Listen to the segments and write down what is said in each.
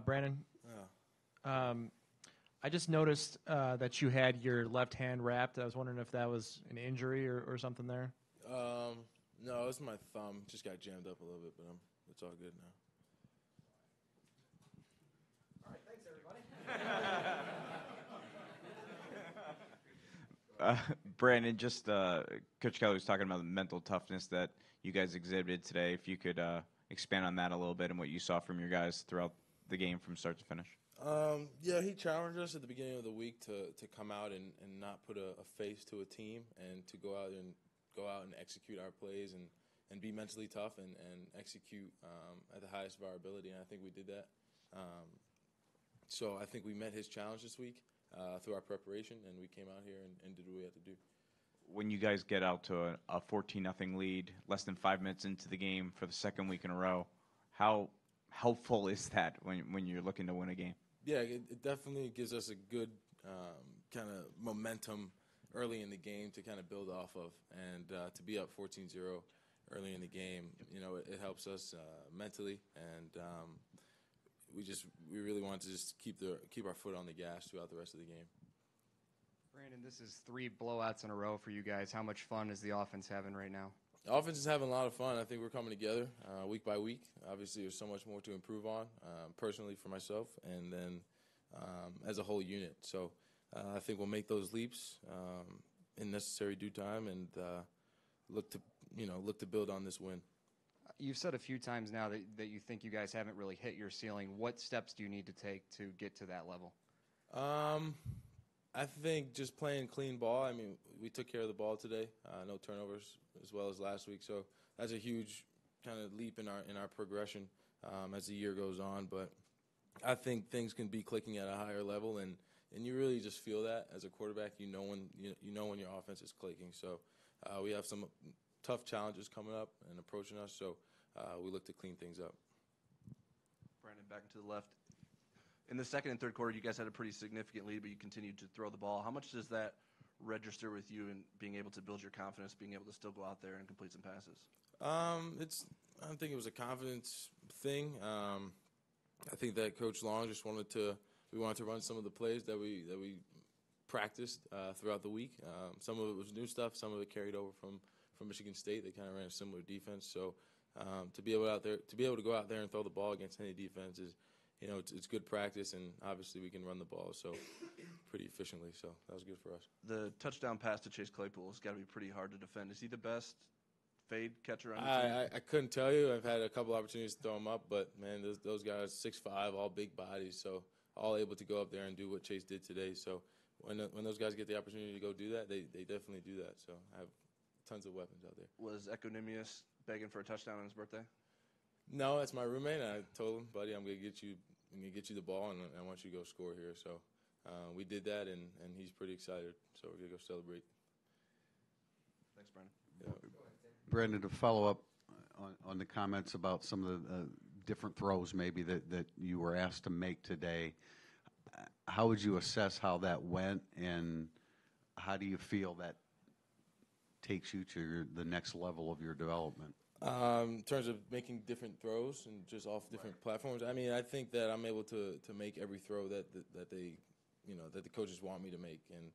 Brandon, Yeah. I just noticed that you had your left hand wrapped. I was wondering if that was an injury or something there. No, it's my thumb. Just got jammed up a little bit, but it's all good now. All right, thanks, everybody. Brandon, just Coach Kelly was talking about the mental toughness that you guys exhibited today. If you could expand on that a little bit and what you saw from your guys throughout the game from start to finish. Yeah, he challenged us at the beginning of the week to come out and not put a face to a team and to go out and execute our plays and be mentally tough and execute at the highest of our ability. And I think we did that. So I think we met his challenge this week through our preparation, and we came out here and did what we had to do. When you guys get out to a 14-0 lead, less than 5 minutes into the game for the second week in a row, how helpful is that when you're looking to win a game? Yeah, it definitely gives us a good kind of momentum early in the game to kind of build off of. And to be up 14-0 early in the game, it helps us mentally. And we really want to just keep our foot on the gas throughout the rest of the game. Brandon, this is 3 blowouts in a row for you guys. How much fun is the offense having right now? The offense is having a lot of fun. I think we're coming together week by week. Obviously, there's so much more to improve on, personally for myself, and then as a whole unit. So I think we'll make those leaps in necessary due time and look to build on this win. You've said a few times now that you think you guys haven't really hit your ceiling. What steps do you need to take to get to that level? I think just playing clean ball. I mean, we took care of the ball today. No turnovers as well as last week. So that's a huge kind of leap in our progression as the year goes on. But I think things can be clicking at a higher level, and you really just feel that as a quarterback. You know when your offense is clicking. So we have some tough challenges coming up and approaching us. So we look to clean things up. Brandon, back to the left. In the second and third quarter, you guys had a pretty significant lead, but you continued to throw the ball. How much does that register with you in being able to build your confidence, being able to still go out there and complete some passes? I don't think it was a confidence thing. I think that Coach Long just wanted to run some of the plays that we practiced throughout the week. Some of it was new stuff. Some of it carried over from Michigan State. They kind of ran a similar defense. So to be able to go out there and throw the ball against any defense is, it's good practice, and obviously we can run the ball so pretty efficiently. So that was good for us. The touchdown pass to Chase Claypool has got to be pretty hard to defend. Is he the best fade catcher on the team? I couldn't tell you. I've had a couple opportunities to throw him up, but, man, those guys, 6'5", all big bodies, so all able to go up there and do what Chase did today. So when those guys get the opportunity to go do that, they definitely do that. So I have tons of weapons out there. Was Equanimous begging for a touchdown on his birthday? No, that's my roommate. And I told him, buddy, I'm gonna get you the ball, and I want you to go score here. So we did that, and he's pretty excited. So we're gonna go celebrate. Thanks, Brandon. Yeah. Brandon, to follow up on the comments about some of the different throws maybe that you were asked to make today, how would you assess how that went, and how do you feel that takes you to the next level of your development? In terms of making different throws and just off different platforms, I mean, I think that I'm able to make every throw that they, that the coaches want me to make, and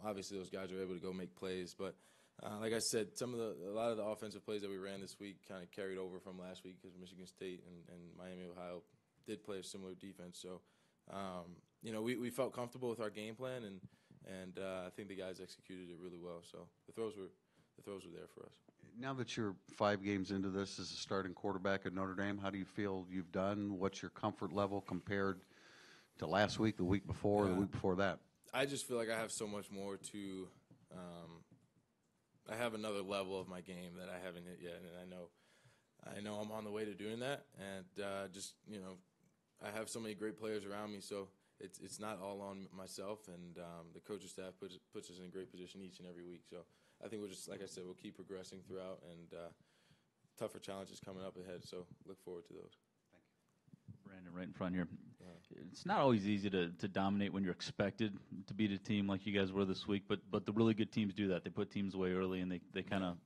obviously those guys are able to go make plays. But like I said, a lot of the offensive plays that we ran this week kind of carried over from last week because Michigan State and Miami, Ohio did play a similar defense. So we felt comfortable with our game plan, and I think the guys executed it really well. So the throws were there for us. Now that you're 5 games into this as a starting quarterback at Notre Dame, how do you feel you've done? What's your comfort level compared to last week, the week before, the week before that? I just feel like I have so much more to I have another level of my game that I haven't hit yet, and I know I'm on the way to doing that. And I have so many great players around me, so it's not all on myself. And the coaching staff puts us in a great position each and every week. So I think we'll just, like I said, we'll keep progressing throughout, and tougher challenges coming up ahead. So look forward to those. Thank you. Brandon, right in front here. It's not always easy to dominate when you're expected to beat a team like you guys were this week, but the really good teams do that. They put teams away early, and they kind of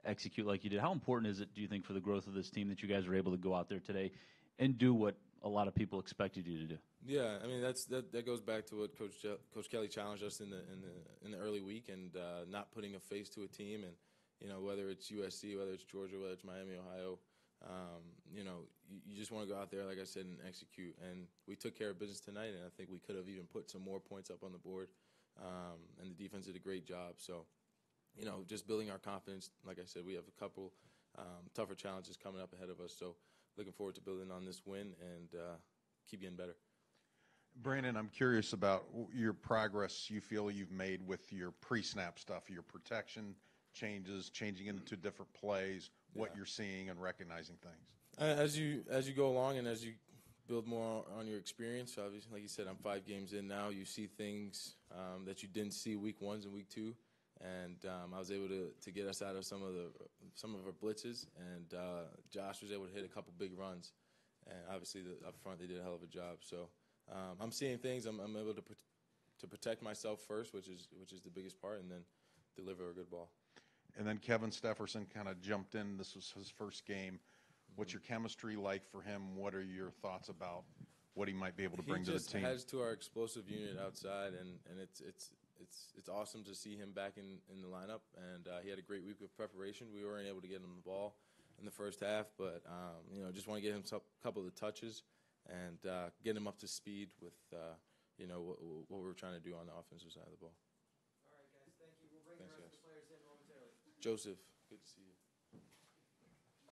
execute like you did. How important is it, do you think, for the growth of this team that you guys are able to go out there today and do what a lot of people expected you to do. Yeah, I mean that goes back to what Coach Kelly challenged us in the early week, and not putting a face to a team, and whether it's USC, whether it's Georgia, whether it's Miami, Ohio, you just want to go out there, like I said, and execute. And we took care of business tonight, and I think we could have even put some more points up on the board. And the defense did a great job. So, just building our confidence. Like I said, we have a couple tougher challenges coming up ahead of us. So, looking forward to building on this win and keep getting better. Brandon, I'm curious about your progress you feel you've made with your pre-snap stuff, your protection changes, changing into different plays, what you're seeing and recognizing things. As you go along and as you build more on your experience, obviously, like you said, I'm 5 games in now. You see things that you didn't see week 1s and week 2, and I was able to get us out of some of our blitzes, and Josh was able to hit a couple big runs, and obviously up front they did a hell of a job. So I'm seeing things. I'm able to protect myself first, which is the biggest part, and then deliver a good ball. And then Kevin Stefferson kind of jumped in. This was his first game. What's your chemistry like for him? What are your thoughts about what he might be able to bring to the team? He just adds to our explosive unit outside, and it's awesome to see him back in the lineup. And he had a great week of preparation. We weren't able to get him the ball in the first half, but just want to get him a couple of the touches and get him up to speed with what we're trying to do on the offensive side of the ball. All right, guys. Thank you. We'll bring the rest of the players in momentarily. Joseph, good to see you.